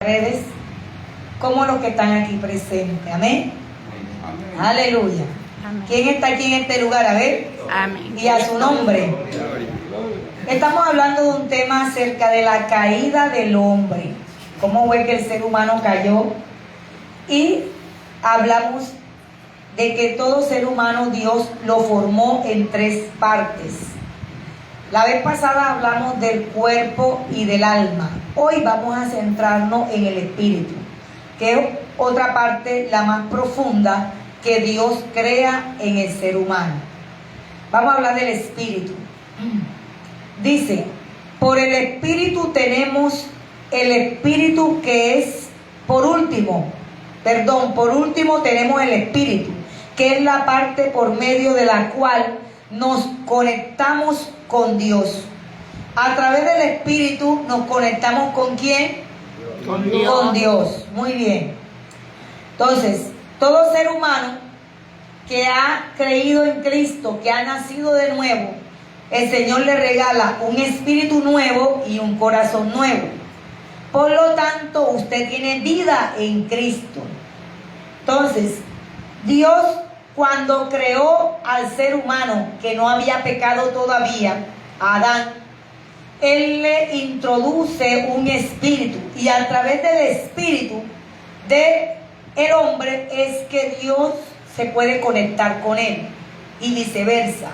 redes como los que están aquí presentes. Amén. Amén. Aleluya. Amén. ¿Quién está aquí en este lugar? A ver. Amén. Y a su nombre. Estamos hablando de un tema acerca de la caída del hombre. Cómo fue que el ser humano cayó. Y hablamos de que todo ser humano Dios lo formó en tres partes. La vez pasada hablamos del cuerpo y del alma. Hoy vamos a centrarnos en el espíritu, que es otra parte, la más profunda, que Dios crea en el ser humano. Vamos a hablar del espíritu. Dice, por el espíritu tenemos el espíritu que es, por último tenemos el espíritu, que es la parte por medio de la cual nos conectamos con Dios. A través del espíritu nos conectamos ¿con quién? Con Dios. Con Dios. Muy bien. Entonces, todo ser humano que ha creído en Cristo, que ha nacido de nuevo, el Señor le regala un espíritu nuevo y un corazón nuevo. Por lo tanto, usted tiene vida en Cristo. Entonces, Dios, cuando creó al ser humano que no había pecado todavía, a Adán, Él le introduce un espíritu, y a través del espíritu del hombre es que Dios se puede conectar con él, y viceversa.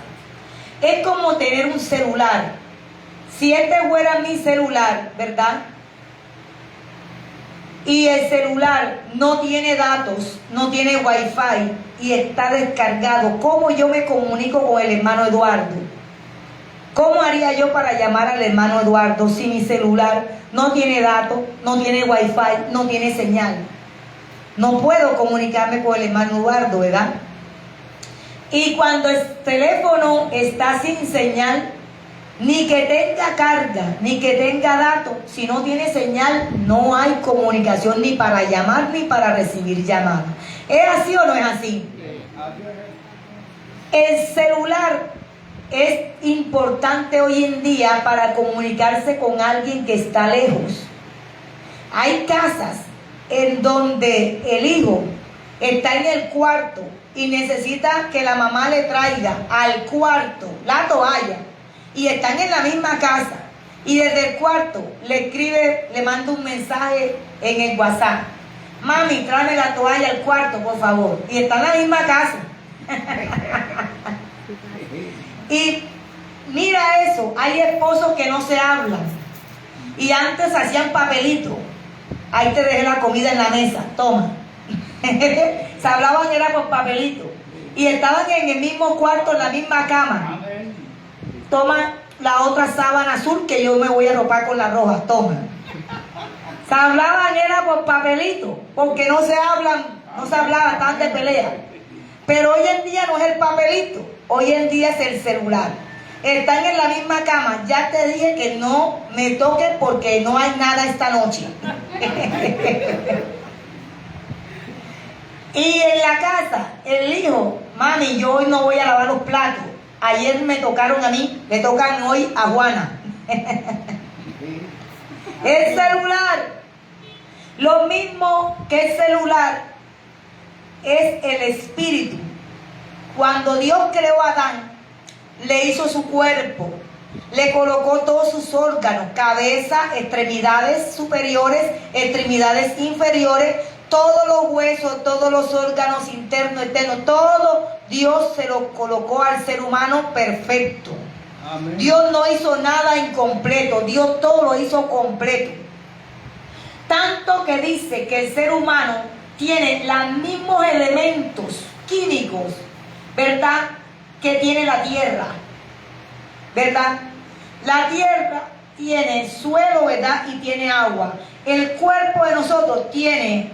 Es como tener un celular. Si este fuera mi celular, ¿verdad? Y el celular no tiene datos, no tiene wifi y está descargado, ¿cómo yo me comunico con el hermano Eduardo? ¿Cómo haría yo para llamar al hermano Eduardo si mi celular no tiene datos, no tiene wifi, no tiene señal? No puedo comunicarme con el hermano Eduardo, ¿verdad? Y cuando el teléfono está sin señal, ni que tenga carga, ni que tenga datos, si no tiene señal, no hay comunicación ni para llamar ni para recibir llamadas. ¿Es así o no es así? El celular es importante hoy en día para comunicarse con alguien que está lejos. Hay casas en donde el hijo está en el cuarto y necesita que la mamá le traiga al cuarto la toalla, y están en la misma casa, y desde el cuarto le escribe, le manda un mensaje en el WhatsApp: mami, tráeme la toalla al cuarto, por favor, y está en la misma casa. Y mira eso, hay esposos que no se hablan, y antes hacían papelito: ahí te dejé la comida en la mesa, toma. Se hablaban era por papelito, y estaban en el mismo cuarto, en la misma cama. Toma la otra sábana azul que yo me voy a ropar con la roja, toma. Se hablaban era por papelito, porque no se hablaba tan de pelea. Pero hoy en día no es el papelito, hoy en día es el celular. Están en la misma cama. Ya te dije que no me toques porque no hay nada esta noche. Y en la casa, el hijo: mami, yo hoy no voy a lavar los platos. Ayer me tocaron a mí, le tocan hoy a Juana. El celular, lo mismo que el celular, es el espíritu. Cuando Dios creó a Adán, le hizo su cuerpo, le colocó todos sus órganos: cabeza, extremidades superiores, extremidades inferiores, todos los huesos, todos los órganos internos, externos, todo Dios se lo colocó al ser humano perfecto. Amén. Dios no hizo nada incompleto, Dios todo lo hizo completo. Tanto que dice que el ser humano tiene los mismos elementos químicos, ¿verdad?, que tiene la tierra, ¿verdad? La tierra tiene suelo, ¿verdad?, y tiene agua. El cuerpo de nosotros tiene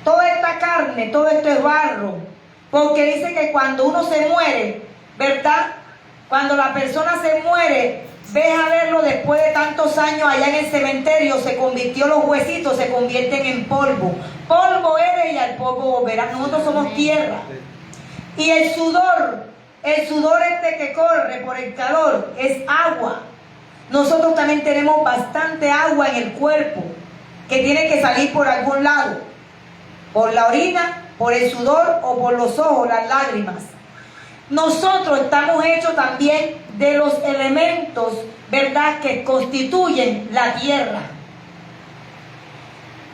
toda esta carne, todo esto es barro, porque dice que cuando uno se muere, ¿verdad?, cuando la persona se muere, ves a verlo después de tantos años allá en el cementerio, se convirtió, los huesitos se convierten en polvo. Polvo eres y al polvo volverás. Nosotros somos tierra. Y el sudor este que corre por el calor es agua. Nosotros también tenemos bastante agua en el cuerpo, que tiene que salir por algún lado, por la orina, por el sudor o por los ojos, las lágrimas. Nosotros estamos hechos también de los elementos, ¿verdad?, que constituyen la tierra.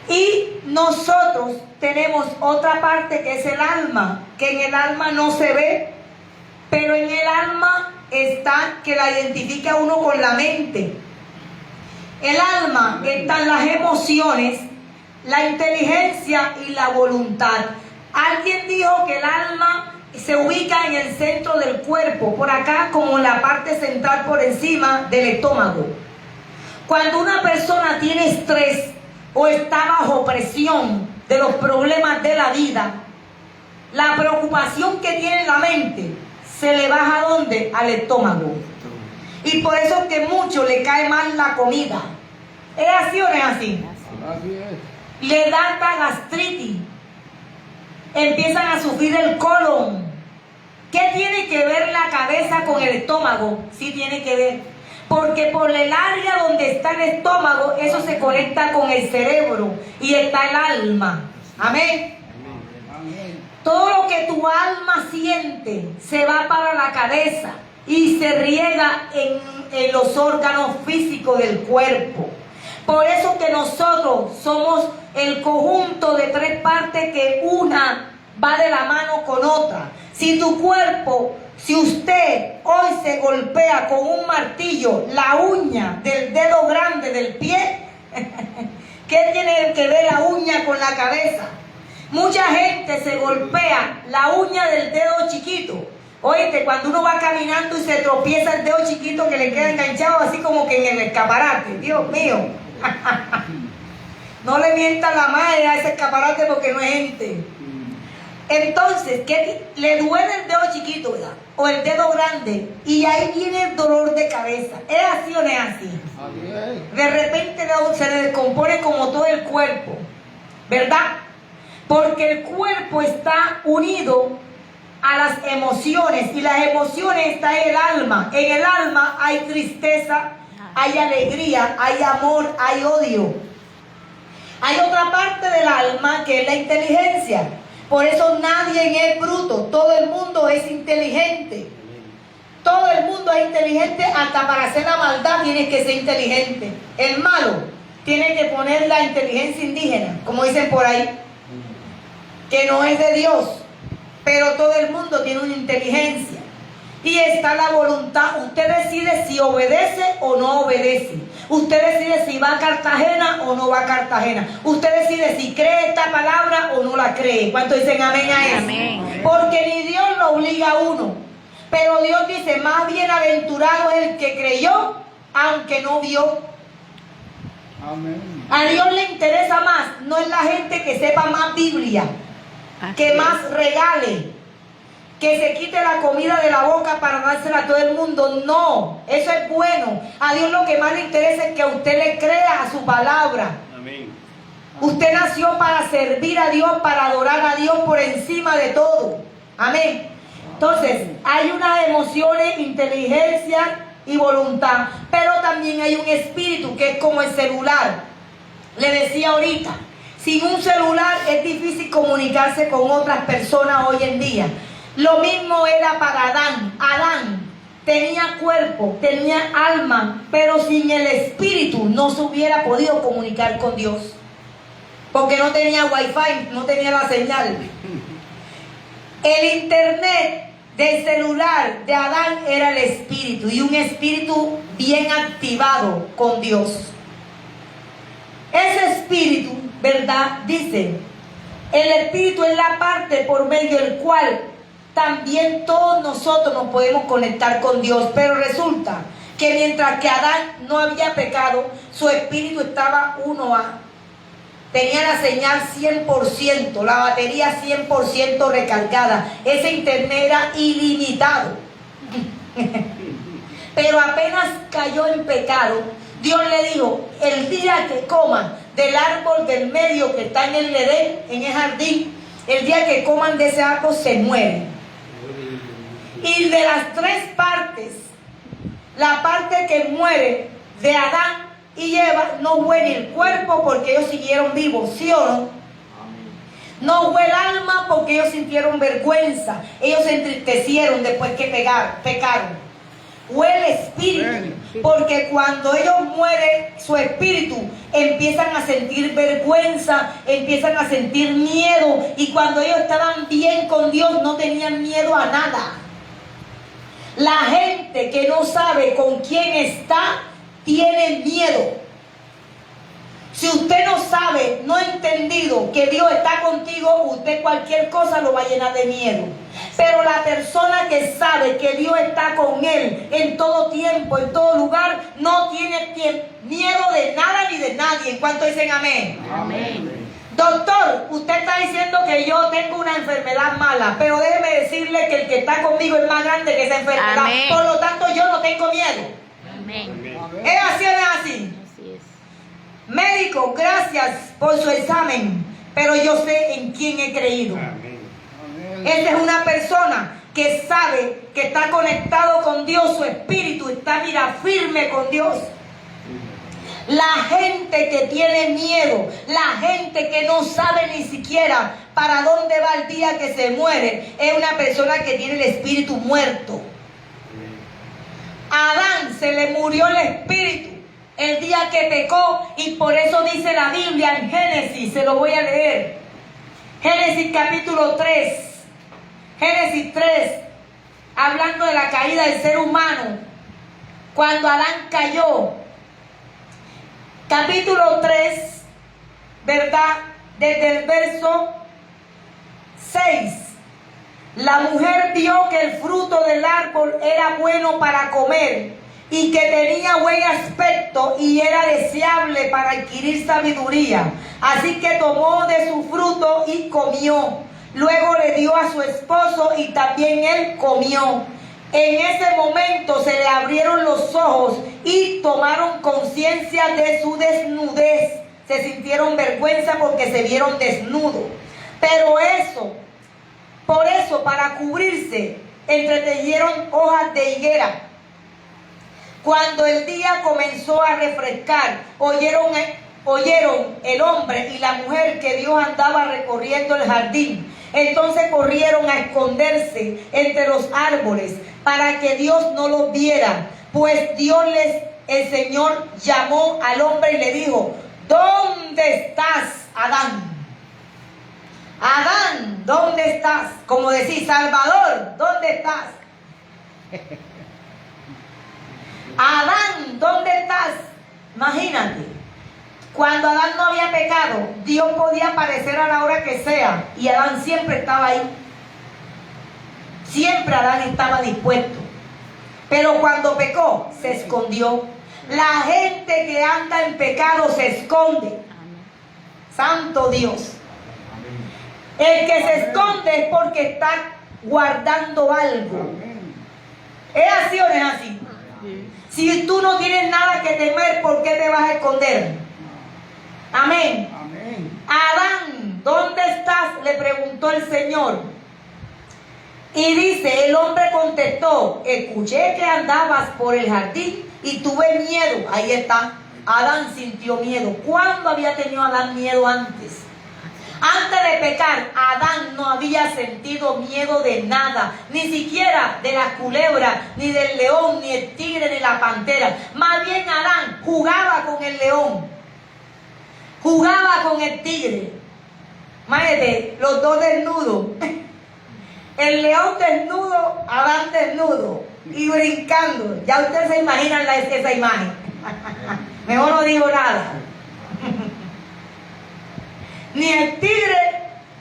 Y nosotros tenemos otra parte que es el alma, que en el alma no se ve, pero en el alma está que la identifica uno con la mente. El alma están las emociones, la inteligencia y la voluntad. Alguien dijo que el alma se ubica en el centro del cuerpo, por acá como en la parte central por encima del estómago. Cuando una persona tiene estrés o está bajo presión de los problemas de la vida, la preocupación que tiene en la mente se le baja ¿a dónde? Al estómago. Y por eso es que a muchos le cae mal la comida. ¿Es así o no es así? Le da esta gastritis. Empiezan a sufrir el colon. ¿Qué tiene que ver la cabeza con el estómago? Sí tiene que ver. Porque por el área donde está el estómago, eso se conecta con el cerebro y está el alma. Amén. Todo lo que tu alma siente se va para la cabeza y se riega en los órganos físicos del cuerpo. Por eso que nosotros somos el conjunto de tres partes que una va de la mano con otra. Si tu cuerpo, si usted hoy se golpea con un martillo la uña del dedo grande del pie, ¿qué tiene que ver la uña con la cabeza? Mucha gente se golpea la uña del dedo chiquito. Oíste, cuando uno va caminando y se tropieza el dedo chiquito que le queda enganchado así como que en el escaparate. Dios mío. No le mientan la madre a ese escaparate porque no es gente. Entonces, ¿qué? Le duele el dedo chiquito, ¿verdad? O el dedo grande. Y ahí viene el dolor de cabeza. ¿Es así o no es así? De repente se le descompone como todo el cuerpo. ¿Verdad? Porque el cuerpo está unido a las emociones. Y las emociones están en el alma. En el alma hay tristeza, hay alegría, hay amor, hay odio. Hay otra parte del alma que es la inteligencia. Por eso nadie es bruto, todo el mundo es inteligente. Todo el mundo es inteligente, hasta para hacer la maldad tienes que ser inteligente. El malo tiene que poner la inteligencia indígena, como dicen por ahí, que no es de Dios, pero todo el mundo tiene una inteligencia. Y está la voluntad. Usted decide si obedece o no obedece. Usted decide si va a Cartagena o no va a Cartagena. Usted decide si cree esta palabra o no la cree. ¿Cuántos dicen amén a eso? Amén. Porque ni Dios lo obliga a uno. Pero Dios dice, más bienaventurado es el que creyó, aunque no vio. Amén. A Dios le interesa más, no es la gente que sepa más Biblia, que más regale, que se quite la comida de la boca para dársela a todo el mundo. No, eso es bueno. A Dios lo que más le interesa es que usted le crea a su palabra. Amén. Usted nació para servir a Dios, para adorar a Dios por encima de todo. Amén. Entonces, hay unas emociones, inteligencia y voluntad, pero también hay un espíritu que es como el celular. Le decía ahorita, sin un celular es difícil comunicarse con otras personas hoy en día. Lo mismo era para Adán. Adán tenía cuerpo, tenía alma, pero sin el espíritu no se hubiera podido comunicar con Dios. Porque no tenía wifi, no tenía la señal. El internet del celular de Adán era el espíritu, y un espíritu bien activado con Dios. Ese espíritu, ¿verdad? Dice, el espíritu es la parte por medio del cual también todos nosotros nos podemos conectar con Dios. Pero resulta que mientras que Adán no había pecado, su espíritu estaba 1A. Tenía la señal 100%, la batería 100% recargada. Ese internet era ilimitado. Pero apenas cayó en pecado, Dios le dijo, el día que coman del árbol del medio que está en el Edén, en el jardín, el día que coman de ese árbol se mueren. Y de las tres partes, la parte que muere de Adán y Eva, no fue ni el cuerpo porque ellos siguieron vivos, ¿sí o no? No fue el alma porque ellos sintieron vergüenza, ellos se entristecieron después que pecaron. Fue el espíritu, porque cuando ellos mueren, su espíritu empiezan a sentir vergüenza, empiezan a sentir miedo, y cuando ellos estaban bien con Dios no tenían miedo a nada. La gente que no sabe con quién está, tiene miedo. Si usted no sabe, no ha entendido que Dios está contigo, usted cualquier cosa lo va a llenar de miedo. Pero la persona que sabe que Dios está con él en todo tiempo, en todo lugar, no tiene miedo de nada ni de nadie. ¿En cuánto dicen amén? Amén. Doctor, usted está diciendo que yo tengo una enfermedad mala, pero déjeme decirle que el que está conmigo es más grande que esa enfermedad. Amén. Por lo tanto, yo no tengo miedo. Amén. ¿Es así o no es así? Así es. Médico, gracias por su examen, pero yo sé en quién he creído. Esta es una persona que sabe que está conectado con Dios, su espíritu está, mira, firme con Dios. La gente que tiene miedo, la gente que no sabe ni siquiera para dónde va el día que se muere, es una persona que tiene el espíritu muerto. A Adán se le murió el espíritu el día que pecó, y por eso dice la Biblia en Génesis, se lo voy a leer. Génesis capítulo 3. Génesis 3, hablando de la caída del ser humano, cuando Adán cayó. Capítulo 3, ¿verdad? Desde el verso 6. La mujer vio que el fruto del árbol era bueno para comer y que tenía buen aspecto y era deseable para adquirir sabiduría. Así que tomó de su fruto y comió. Luego le dio a su esposo y también él comió. En ese momento se le abrieron los ojos y tomaron conciencia de su desnudez. Se sintieron vergüenza porque se vieron desnudos. Pero por eso, para cubrirse, entretejieron hojas de higuera. Cuando el día comenzó a refrescar, oyeron el hombre y la mujer que Dios andaba recorriendo el jardín. Entonces corrieron a esconderse entre los árboles para que Dios no los viera. Pues el Señor llamó al hombre y le dijo: ¿dónde estás, Adán? Adán, ¿dónde estás? Como decís, Salvador, ¿dónde estás? Adán, ¿dónde estás? Imagínate. Cuando Adán no había pecado, Dios podía aparecer a la hora que sea y Adán siempre estaba ahí. Siempre Adán estaba dispuesto. Pero cuando pecó, se escondió. La gente que anda en pecado se esconde. Santo Dios. El que se esconde es porque está guardando algo. ¿Es así o no es así? Si tú no tienes nada que temer, ¿por qué te vas a esconder? Amén. Amén. Adán, ¿dónde estás?, le preguntó el Señor. Y dice, el hombre contestó: escuché que andabas por el jardín y tuve miedo. Ahí está. Adán sintió miedo. ¿Cuándo había tenido Adán miedo antes? Antes de pecar, Adán no había sentido miedo de nada, ni siquiera de la culebra, ni del león, ni el tigre, ni la pantera. Más bien Adán jugaba con el león, jugaba con el tigre. Imagínate, los dos desnudos. El león desnudo, Adán desnudo y brincando. Ya ustedes se imaginan esa imagen. Mejor no digo nada. Ni el tigre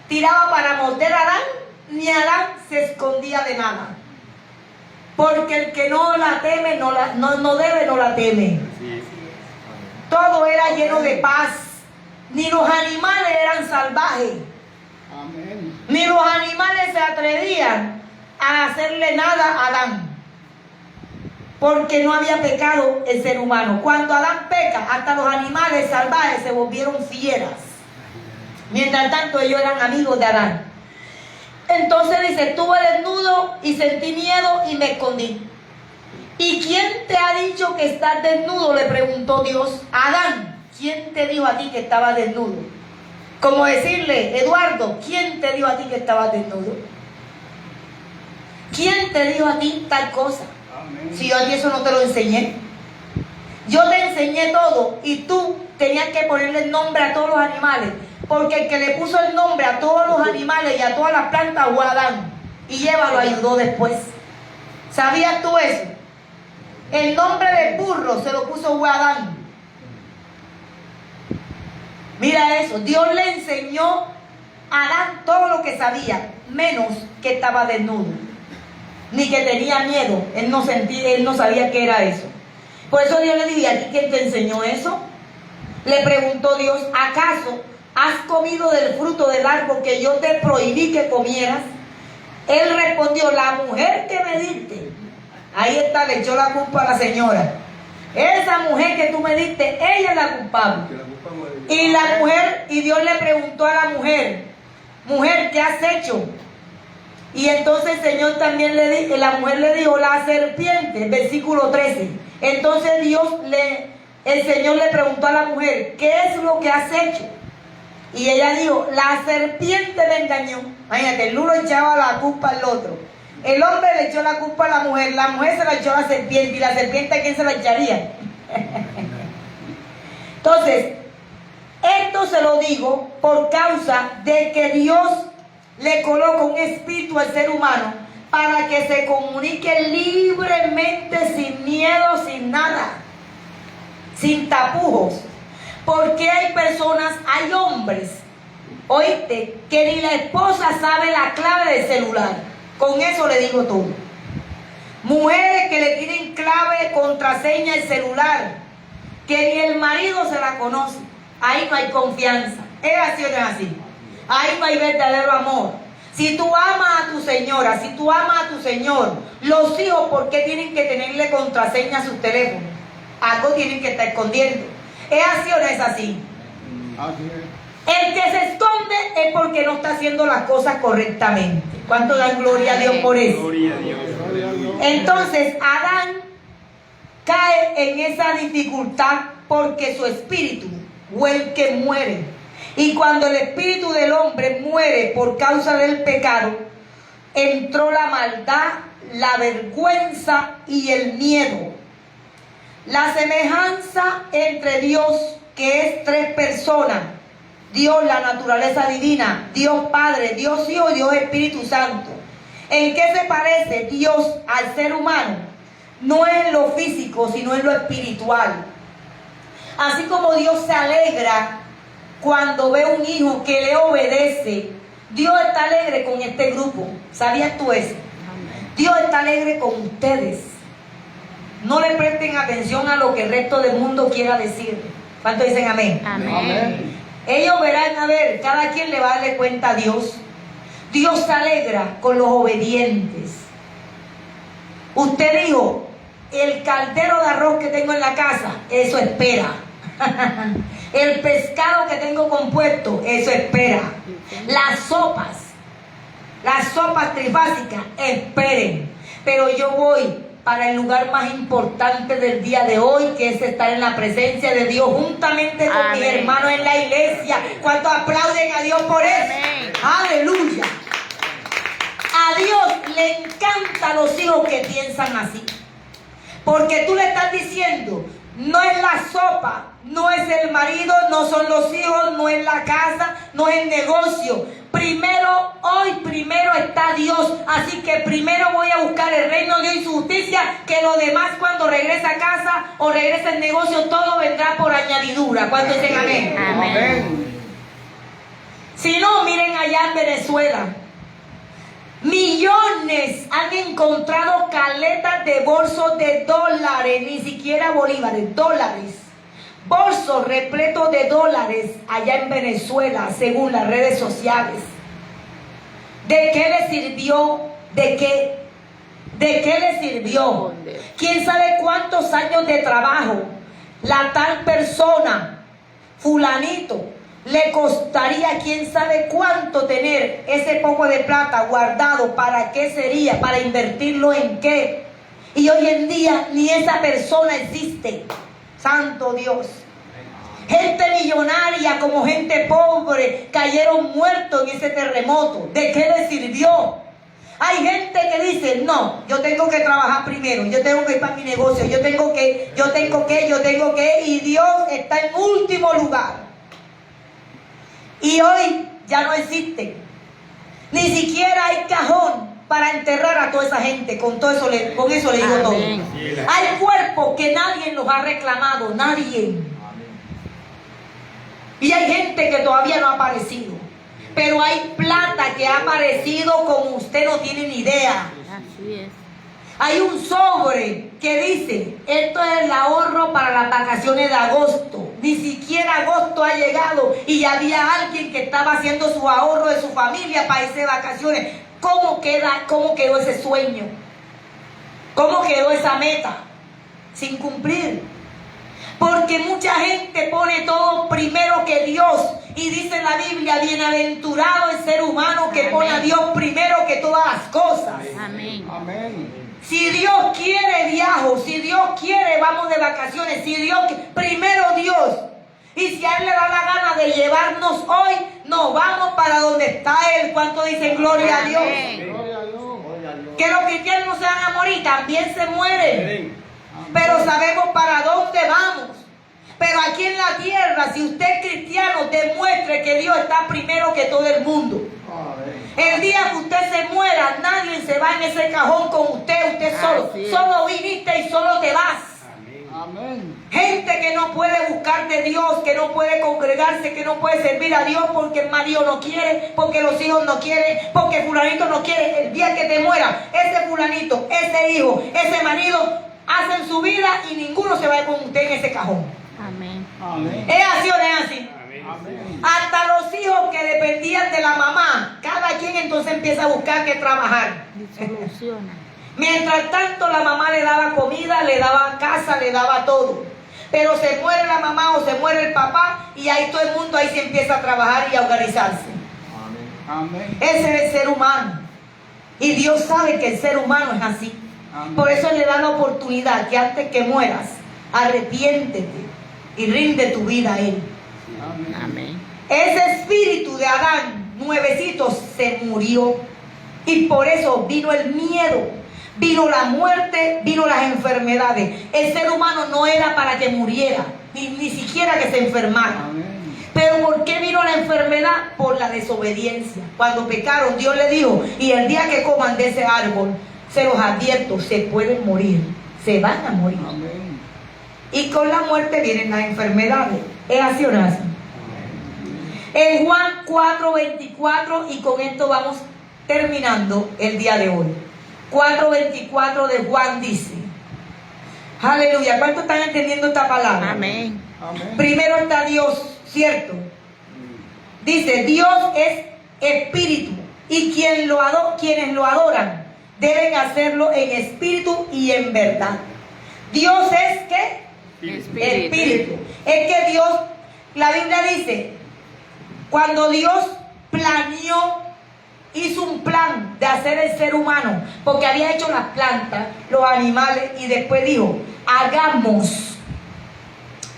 tiraba para morder a Adán, ni Adán se escondía de nada. Porque el que no la teme, no la teme. Todo era lleno de paz. Ni los animales eran salvajes. Amén. Ni los animales se atrevían a hacerle nada a Adán. Porque no había pecado el ser humano. Cuando Adán peca, hasta los animales salvajes se volvieron fieras. Mientras tanto, ellos eran amigos de Adán. Entonces dice: estuve desnudo y sentí miedo y me escondí. ¿Y quién te ha dicho que estás desnudo?, le preguntó Dios. Adán, ¿quién te dijo a ti que estabas desnudo? Como decirle, Eduardo, ¿quién te dijo a ti que estabas desnudo? ¿Quién te dijo a ti tal cosa? Amén. Si yo a ti eso no te lo enseñé. Yo te enseñé todo y tú tenías que ponerle el nombre a todos los animales, porque el que le puso el nombre a todos los animales y a todas las plantas fue Adán, y Eva lo ayudó después. ¿Sabías tú eso? El nombre del burro se lo puso Adán. Mira eso, Dios le enseñó a Adán todo lo que sabía, menos que estaba desnudo, ni que tenía miedo. Él no sabía qué era eso. Por eso Dios le dijo, ¿y a ti quién te enseñó eso? Le preguntó Dios, ¿acaso has comido del fruto del árbol que yo te prohibí que comieras? Él respondió, la mujer que me diste. Ahí está, le echó la culpa a la señora. Esa mujer que tú me diste, ella es la culpable. Y la mujer, y Dios le preguntó a la mujer, mujer, ¿qué has hecho? Y entonces el Señor también la mujer le dijo, la serpiente, versículo 13. Entonces el Señor le preguntó a la mujer, ¿qué es lo que has hecho? Y ella dijo, la serpiente me engañó. Imagínate, el uno echaba la culpa al otro. El hombre le echó la culpa a la mujer se la echó a la serpiente, y la serpiente, ¿a quién se la echaría? Entonces, esto se lo digo por causa de que Dios le coloca un espíritu al ser humano para que se comunique libremente, sin miedo, sin nada, sin tapujos. Porque hay personas, hay hombres, oíste, que ni la esposa sabe la clave del celular. Con eso le digo todo. Mujeres que le tienen clave, contraseña el celular, que ni el marido se la conoce. Ahí no hay confianza. ¿Es así o no es así? Ahí no hay verdadero amor. Si tú amas a tu señora, si tú amas a tu señor, los hijos, ¿por qué tienen que tenerle contraseña a sus teléfonos? Algo tienen que estar escondiendo. ¿Es así o no es así? El que se esconde es porque no está haciendo las cosas correctamente. ¿Cuánto dan gloria a Dios por eso? Gloria a Dios. Entonces Adán cae en esa dificultad porque su espíritu fue el que muere. Y cuando el espíritu del hombre muere por causa del pecado, entró la maldad, la vergüenza y el miedo. La semejanza entre Dios, que es tres personas, Dios, la naturaleza divina, Dios Padre, Dios Hijo y Dios Espíritu Santo. ¿En qué se parece Dios al ser humano? No es en lo físico, sino en lo espiritual. Así como Dios se alegra cuando ve un hijo que le obedece, Dios está alegre con este grupo. ¿Sabías tú eso? Dios está alegre con ustedes. No le presten atención a lo que el resto del mundo quiera decir. ¿Cuántos dicen amén? Amén. Amén. Ellos verán, a ver, cada quien le va a darle cuenta a Dios. Dios se alegra con los obedientes. Usted dijo, el caldero de arroz que tengo en la casa, eso espera. El pescado que tengo compuesto, eso espera. Las sopas trifásicas, esperen. Pero yo voy para el lugar más importante del día de hoy, que es estar en la presencia de Dios juntamente con mis hermanos en la iglesia. ¿Cuántos aplauden a Dios por eso? Amén. Aleluya. A Dios le encantan los hijos que piensan así, porque tú le estás diciendo, no es la sopa, no es el marido, no son los hijos, no es la casa, no es el negocio. Primero está Dios. Así que primero voy a buscar el reino de Dios y su justicia, que lo demás, cuando regrese a casa o regrese al negocio, todo vendrá por añadidura. ¿Cuántos dicen amén? Amén. Si no, miren allá en Venezuela, millones han encontrado caletas de bolsos de dólares, ni siquiera bolívares, dólares. Bolsos repletos de dólares allá en Venezuela, según las redes sociales. ¿De qué le sirvió? ¿De qué le sirvió? ¿Quién sabe cuántos años de trabajo la tal persona, fulanito, le costaría quién sabe cuánto tener ese poco de plata guardado? ¿Para qué sería? ¿Para invertirlo en qué? Y hoy en día ni esa persona existe. Santo Dios. Gente millonaria como gente pobre cayeron muertos en ese terremoto. ¿De qué les sirvió? Hay gente que dice, no, yo tengo que trabajar primero, yo tengo que ir para mi negocio, yo tengo que, y Dios está en último lugar. Y hoy ya no existe. Ni siquiera hay cajón para enterrar a toda esa gente. Con eso le digo todo. Hay cuerpos que nadie los ha reclamado, nadie. Y hay gente que todavía no ha aparecido. Pero hay plata que ha aparecido como usted no tiene ni idea. Así es. Hay un sobre que dice, esto es el ahorro para las vacaciones de agosto. Ni siquiera agosto ha llegado y ya había alguien que estaba haciendo su ahorro de su familia para irse de vacaciones. ¿Cómo quedó ese sueño? ¿Cómo quedó esa meta? Sin cumplir. Porque mucha gente pone todo primero que Dios. Y dice en la Biblia, bienaventurado el ser humano que pone a Dios primero que todas las cosas. Amén. Amén. Si Dios quiere, viajo. Si Dios quiere, vamos de vacaciones. Si Dios primero Dios. Y si a Él le da la gana de llevarnos hoy, nos vamos para donde está Él. ¿Cuánto dicen gloria a Dios? Gloria a Dios. Que los cristianos no se van a morir, también se mueren. Pero sabemos para dónde vamos. Pero aquí en la tierra, si usted es cristiano, demuestre que Dios está primero que todo el mundo. El día que usted se muera, nadie se va en ese cajón con usted solo. Solo viniste y solo te vas. Amén. Gente que no puede buscar de Dios, que no puede congregarse, que no puede servir a Dios porque el marido no quiere, porque los hijos no quieren, porque fulanito no quiere. El día que te muera, ese fulanito, ese hijo, ese marido, hacen su vida y ninguno se va con usted en ese cajón. Amén. Amén. ¿Es así o no es así? Amén. Hasta los hijos que dependían de la mamá, cada quien entonces empieza a buscar que trabajar. Disoluciona. Mientras tanto la mamá le daba comida, le daba casa, le daba todo. Pero se muere la mamá o se muere el papá y ahí todo el mundo ahí se empieza a trabajar y a organizarse. Amén. Ese es el ser humano. Y Dios sabe que el ser humano es así. Amén. Por eso le da la oportunidad que antes que mueras, arrepiéntete y rinde tu vida a Él. Amén. Amén. Ese espíritu de Adán, nuevecito, se murió. Y por eso vino el miedo, vino la muerte, vino las enfermedades. El ser humano no era para que muriera, ni siquiera que se enfermara. Amén. Pero ¿por qué vino la enfermedad? Por la desobediencia. Cuando pecaron, Dios le dijo, y el día que coman de ese árbol, se los advierto, se pueden morir, se van a morir. Amén. Y con la muerte vienen las enfermedades. ¿Es así o no es así? En Juan 4:24, y con esto vamos terminando el día de hoy. 4:24 de Juan dice, aleluya, ¿cuántos están entendiendo esta palabra? Amén. Amén. Primero está Dios, ¿cierto? Dice, Dios es espíritu y quienes lo adoran deben hacerlo en espíritu y en verdad. Dios es ¿qué? Espíritu. Es que Dios, la Biblia dice, cuando Dios planeó, hizo un plan de hacer el ser humano, porque había hecho las plantas, los animales, y después dijo, hagamos.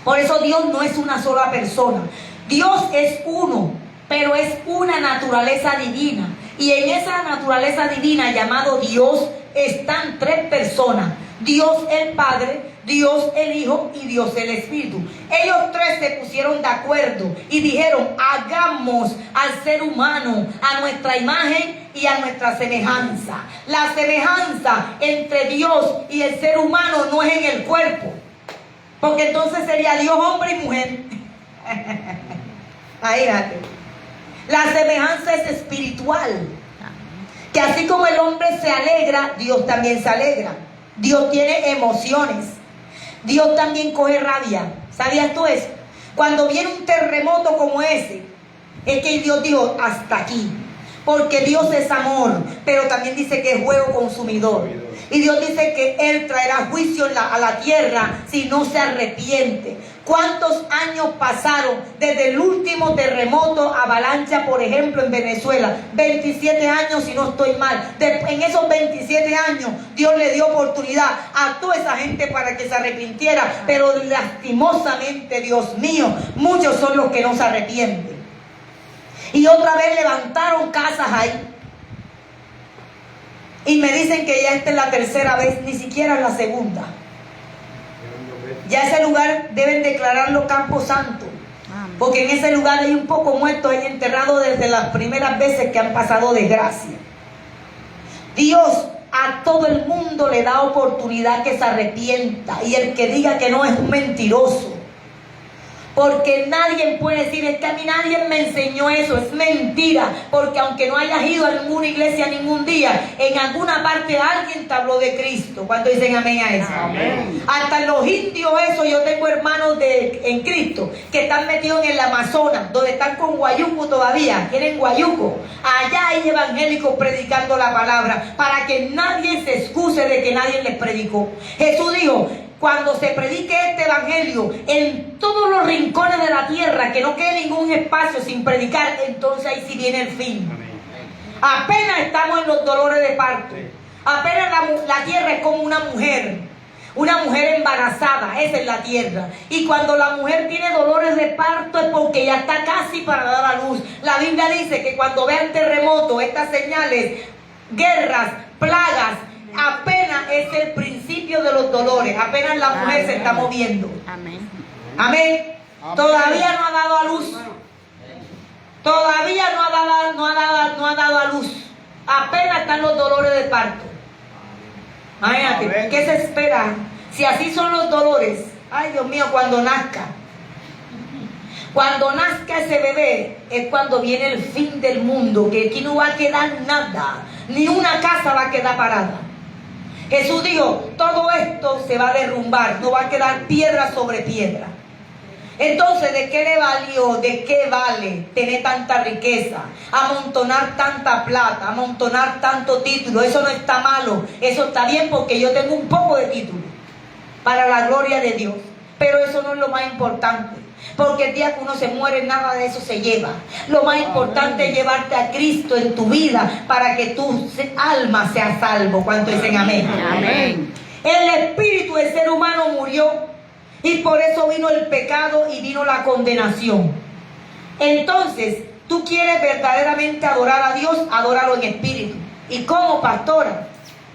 Por eso Dios no es una sola persona. Dios es uno, pero es una naturaleza divina. Y en esa naturaleza divina llamado Dios están tres personas. Dios el Padre, Dios el Hijo y Dios el Espíritu. Ellos tres se pusieron de acuerdo y dijeron, hagamos al ser humano a nuestra imagen y a nuestra semejanza. La semejanza entre Dios y el ser humano no es en el cuerpo, porque entonces sería Dios hombre y mujer. Ahí date. La semejanza es espiritual, que así como el hombre se alegra, Dios también se alegra. Dios tiene emociones. Dios también coge rabia. ¿Sabías tú eso? Cuando viene un terremoto como ese, es que Dios dijo, hasta aquí. Porque Dios es amor, pero también dice que es fuego consumidor. Y Dios dice que Él traerá juicio a la tierra si no se arrepiente. ¿Cuántos años pasaron desde el último terremoto, avalancha, por ejemplo, en Venezuela? 27 años, si no estoy mal. En esos 27 años, Dios le dio oportunidad a toda esa gente para que se arrepintiera. Pero lastimosamente, Dios mío, muchos son los que no se arrepienten. Y otra vez levantaron casas ahí. Y me dicen que ya esta es la tercera vez, ni siquiera la segunda. Ya ese lugar deben declararlo Campo Santo. Porque en ese lugar hay un poco muertos ahí enterrados desde las primeras veces que han pasado desgracia. Dios a todo el mundo le da oportunidad que se arrepienta. Y el que diga que no es un mentiroso. Porque nadie puede decir, es que a mí nadie me enseñó eso. Es mentira. Porque aunque no hayas ido a ninguna iglesia ningún día, en alguna parte alguien te habló de Cristo. ¿Cuántos dicen amén a eso? Amén. Hasta en los indios eso, yo tengo hermanos en Cristo que están metidos en el Amazonas, donde están con guayuco todavía, tienen guayuco. Allá hay evangélicos predicando la palabra, para que nadie se excuse de que nadie les predicó. Jesús dijo, cuando se predique este evangelio en todos los rincones de la tierra, que no quede ningún espacio sin predicar, entonces ahí sí viene el fin. Apenas estamos en los dolores de parto. Apenas la tierra es como una mujer embarazada, esa es la tierra. Y cuando la mujer tiene dolores de parto es porque ya está casi para dar a luz. La Biblia dice que cuando vean terremotos, estas señales, guerras, plagas, apenas es el principio de los dolores. Apenas la mujer se está moviendo. Amén. Amén. Todavía no ha dado a luz. Todavía no ha dado a luz. Apenas están los dolores de parto. Imagínate, ¿qué se espera? Si así son los dolores, ay Dios mío, cuando nazca ese bebé, es cuando viene el fin del mundo, que aquí no va a quedar nada, ni una casa va a quedar parada. Jesús dijo, todo esto se va a derrumbar, no va a quedar piedra sobre piedra. Entonces, ¿de qué le valió? ¿De qué vale tener tanta riqueza? Amontonar tanta plata, amontonar tanto título. Eso no está malo, eso está bien porque yo tengo un poco de título para la gloria de Dios. Pero eso no es lo más importante, porque el día que uno se muere, nada de eso se lleva. Lo más importante es llevarte a Cristo en tu vida para que tu alma sea salvo. ¿Cuánto dicen amén? Amén. El espíritu del ser humano murió. Y por eso vino el pecado y vino la condenación. Entonces, tú quieres verdaderamente adorar a Dios, adóralo en espíritu. ¿Y cómo, pastora?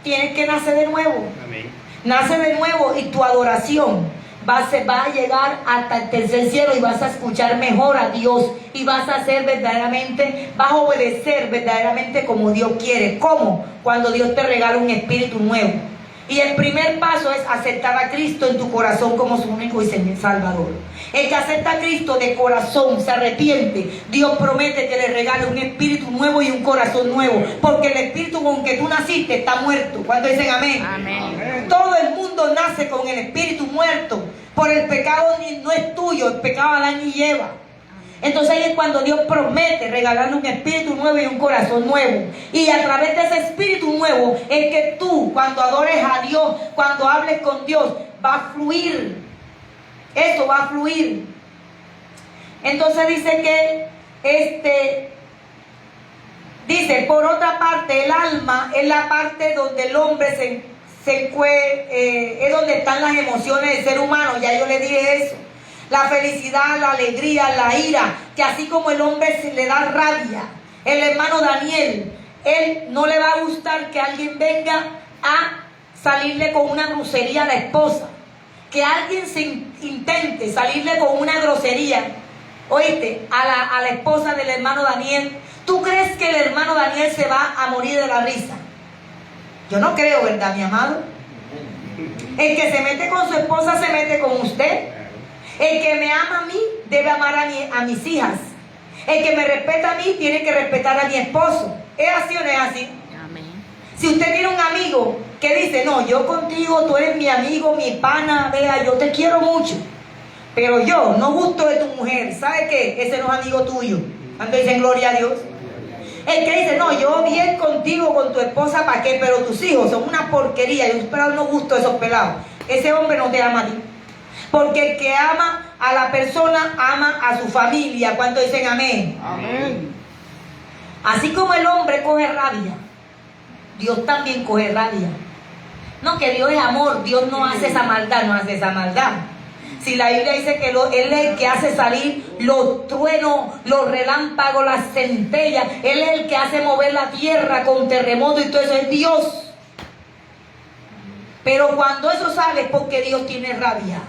Tienes que nacer de nuevo. Amén. Nace de nuevo y tu adoración va a llegar hasta el tercer cielo y vas a escuchar mejor a Dios. Y vas a ser verdaderamente, vas a obedecer verdaderamente como Dios quiere. ¿Cómo? Cuando Dios te regala un espíritu nuevo. Y el primer paso es aceptar a Cristo en tu corazón como su único y Señor Salvador. El que acepta a Cristo de corazón, se arrepiente, Dios promete que le regale un espíritu nuevo y un corazón nuevo. Porque el espíritu con que tú naciste está muerto. ¿Cuándo dicen amén? Amén. Todo el mundo nace con el espíritu muerto. Por el pecado no es tuyo, el pecado Adán y Eva. Entonces ahí es cuando Dios promete regalarle un espíritu nuevo y un corazón nuevo. Y a través de ese espíritu nuevo es que tú, cuando adores a Dios, cuando hables con Dios, va a fluir. Eso va a fluir. Entonces dice que dice, por otra parte, el alma es la parte donde el hombre es donde están las emociones del ser humano. Ya yo le dije eso. La felicidad, la alegría, la ira, que así como el hombre se le da rabia. El hermano Daniel, él no le va a gustar que alguien venga a salirle con una grosería a la esposa. Que alguien se intente salirle con una grosería, oíste, a la esposa del hermano Daniel. ¿Tú crees que el hermano Daniel se va a morir de la risa? Yo no creo, ¿verdad, mi amado? El que se mete con su esposa se mete con usted. El que me ama a mí debe amar a mis hijas. El que me respeta a mí tiene que respetar a mi esposo. ¿Es así o no es así? Amén. Si usted tiene un amigo que dice, no, yo contigo, tú eres mi amigo, mi pana, vea, yo te quiero mucho, pero yo no gusto de tu mujer, ¿sabe qué? Ese no es amigo tuyo. Cuando dicen gloria a Dios. El que dice, no, yo bien contigo, con tu esposa, ¿para qué? Pero tus hijos son una porquería. Yo espero no gusto esos pelados. Ese hombre no te ama a ti. Porque el que ama a la persona, ama a su familia. ¿Cuántos dicen amén? Amén. Así como el hombre coge rabia, Dios también coge rabia. No, que Dios es amor, Dios no hace esa maldad, no hace esa maldad. Si la Biblia dice que Él es el que hace salir los truenos, los relámpagos, las centellas, Él es el que hace mover la tierra con terremoto y todo eso, es Dios. Pero cuando eso sale es porque Dios tiene rabia.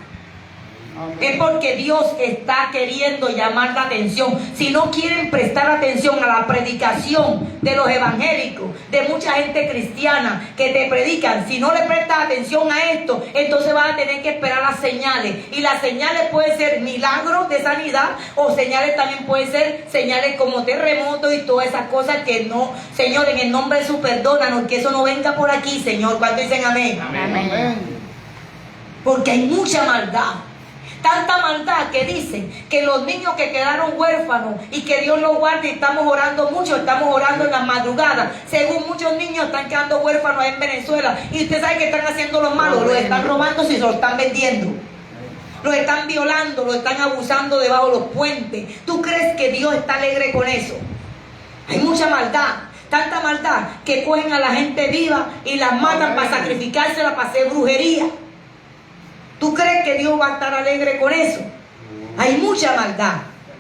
Es porque Dios está queriendo llamar la atención. Si no quieren prestar atención a la predicación de los evangélicos, de mucha gente cristiana que te predican, si no le prestas atención a esto, entonces van a tener que esperar las señales. Y las señales pueden ser milagros de sanidad, o señales también pueden ser señales como terremotos y todas esas cosas que no, Señor, en el nombre de su perdónanos, que eso no venga por aquí, Señor. ¿Cuántos dicen amén? Amén. Porque hay mucha maldad. Tanta maldad que dicen que los niños que quedaron huérfanos y que Dios los guarde, y estamos orando mucho, estamos orando en las madrugadas. Según muchos niños están quedando huérfanos en Venezuela. Y usted sabe que están haciendo los malos, los están robando si se los están vendiendo. Los están violando, los están abusando debajo de los puentes. ¿Tú crees que Dios está alegre con eso? Hay mucha maldad. Tanta maldad que cogen a la gente viva y las matan para sacrificársela, para hacer brujería. ¿Tú crees que Dios va a estar alegre con eso? Hay mucha maldad.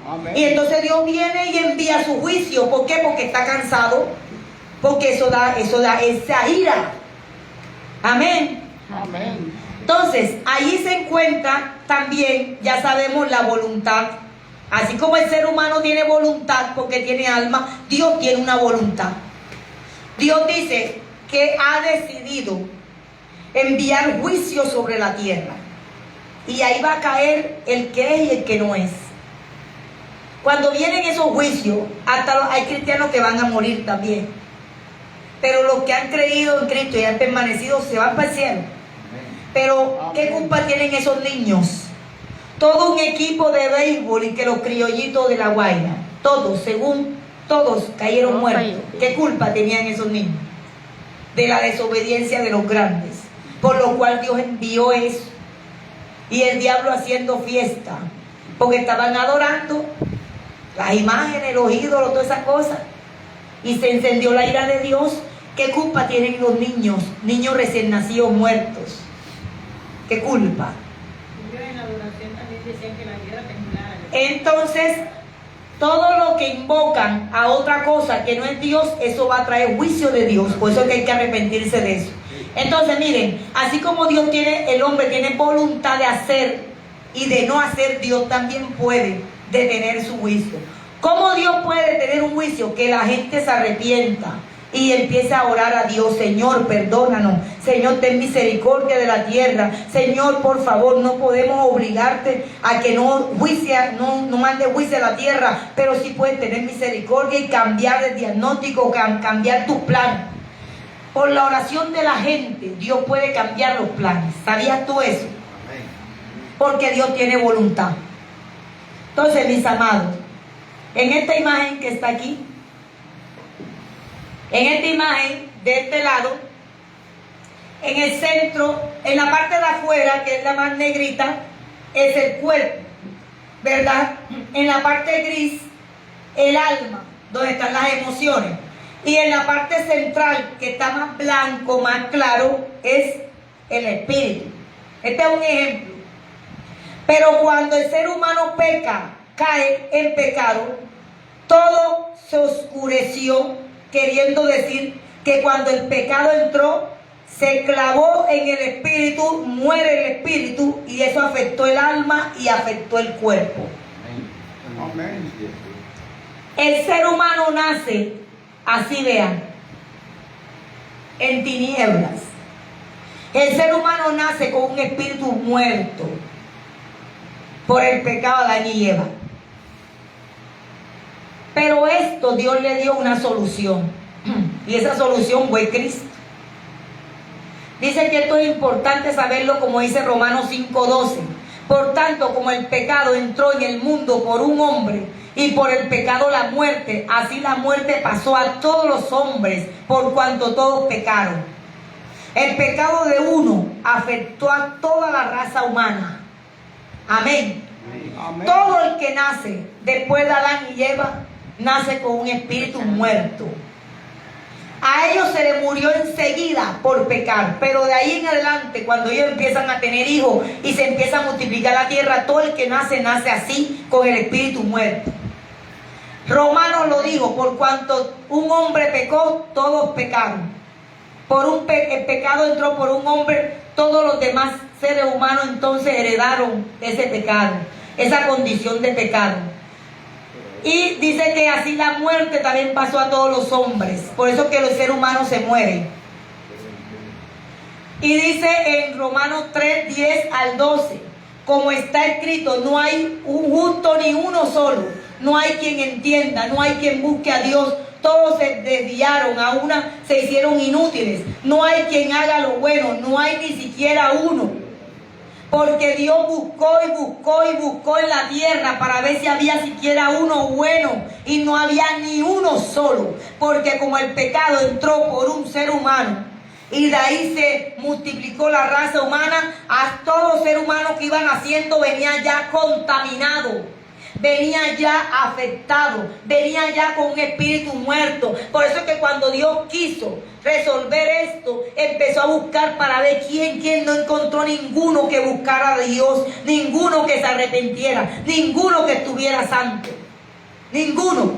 Amén. Y entonces Dios viene y envía su juicio. ¿Por qué? Porque está cansado. Porque eso da esa ira. Amén. Amén. Entonces, allí se encuentra también, ya sabemos, la voluntad. Así como el ser humano tiene voluntad porque tiene alma, Dios tiene una voluntad. Dios dice que ha decidido enviar juicio sobre la tierra. Y ahí va a caer el que es y el que no es. Cuando vienen esos juicios, hay cristianos que van a morir también. Pero los que han creído en Cristo y han permanecido se van para el cielo. Pero ¿qué culpa tienen esos niños? Todo un equipo de béisbol y que los criollitos de La Guaira, todos, según todos, cayeron muertos. ¿Qué culpa tenían esos niños? De la desobediencia de los grandes. Por lo cual Dios envió eso. Y el diablo haciendo fiesta. Porque estaban adorando las imágenes, los ídolos, todas esas cosas. Y se encendió la ira de Dios. ¿Qué culpa tienen los niños? Niños recién nacidos muertos. ¿Qué culpa? En la adoración también decían que la tierra temblara. Entonces, todo lo que invocan a otra cosa que no es Dios, eso va a traer juicio de Dios. Por eso es que hay que arrepentirse de eso. Entonces, miren, así como Dios tiene, el hombre tiene voluntad de hacer y de no hacer, Dios también puede detener su juicio. ¿Cómo Dios puede detener un juicio? Que la gente se arrepienta y empiece a orar a Dios. Señor, perdónanos. Señor, ten misericordia de la tierra. Señor, por favor, no podemos obligarte a que no mande juicio a la tierra, pero sí puedes tener misericordia y cambiar el diagnóstico, cambiar tus planes. Por la oración de la gente, Dios puede cambiar los planes. ¿Sabías tú eso? Porque Dios tiene voluntad. Entonces, mis amados, en esta imagen que está aquí, en esta imagen de este lado, en el centro, en la parte de afuera, que es la más negrita, es el cuerpo, ¿verdad? En la parte gris, el alma, donde están las emociones. Y en la parte central, que está más blanco, más claro, es el espíritu. Este es un ejemplo. Pero cuando el ser humano peca, cae en pecado, todo se oscureció, queriendo decir que cuando el pecado entró, se clavó en el espíritu, muere el espíritu, y eso afectó el alma y afectó el cuerpo. Amén. El ser humano nace, así vean, en tinieblas. El ser humano nace con un espíritu muerto por el pecado de Adán y Eva. Pero esto Dios le dio una solución. Y esa solución fue Cristo. Dice que esto es importante saberlo, como dice Romanos 5:12. Por tanto, como el pecado entró en el mundo por un hombre, y por el pecado la muerte, así la muerte pasó a todos los hombres, por cuanto todos pecaron. El pecado de uno afectó a toda la raza humana. Amén. Amén. Todo el que nace después de Adán y Eva, nace con un espíritu muerto. A ellos se les murió enseguida por pecar, pero de ahí en adelante, cuando ellos empiezan a tener hijos y se empieza a multiplicar la tierra, todo el que nace, nace así, con el espíritu muerto. Romanos lo dijo: por cuanto un hombre pecó, todos pecaron. El pecado entró por un hombre, todos los demás seres humanos entonces heredaron ese pecado, esa condición de pecado. Y dice que así la muerte también pasó a todos los hombres. Por eso que los seres humanos se mueren. Y dice en Romanos 3, 10 al 12, como está escrito, no hay un justo ni uno solo. No hay quien entienda, no hay quien busque a Dios. Todos se desviaron, a una se hicieron inútiles. No hay quien haga lo bueno, no hay ni siquiera uno. Porque Dios buscó y buscó y buscó en la tierra para ver si había siquiera uno bueno, y no había ni uno solo. Porque como el pecado entró por un ser humano, y de ahí se multiplicó la raza humana, a todo ser humano que iban haciendo venía ya contaminado, venía ya afectado, venía ya con un espíritu muerto. Por eso es que cuando Dios quiso resolver esto, empezó a buscar para ver quién no encontró ninguno que buscara a Dios, ninguno que se arrepintiera, ninguno que estuviera santo, ninguno.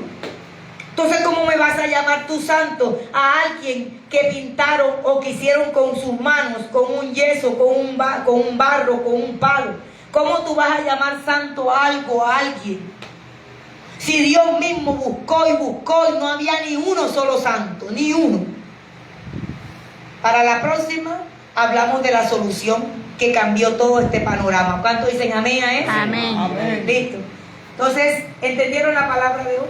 Entonces, ¿cómo me vas a llamar tú santo a alguien que pintaron o que hicieron con sus manos, con un yeso, con un barro, con un palo? ¿Cómo tú vas a llamar santo a algo, a alguien? Si Dios mismo buscó y buscó y no había ni uno solo santo, ni uno. Para la próxima hablamos de la solución que cambió todo este panorama. ¿Cuántos dicen amén a eso? Amén. Amén. Listo. Entonces, ¿entendieron la palabra de hoy?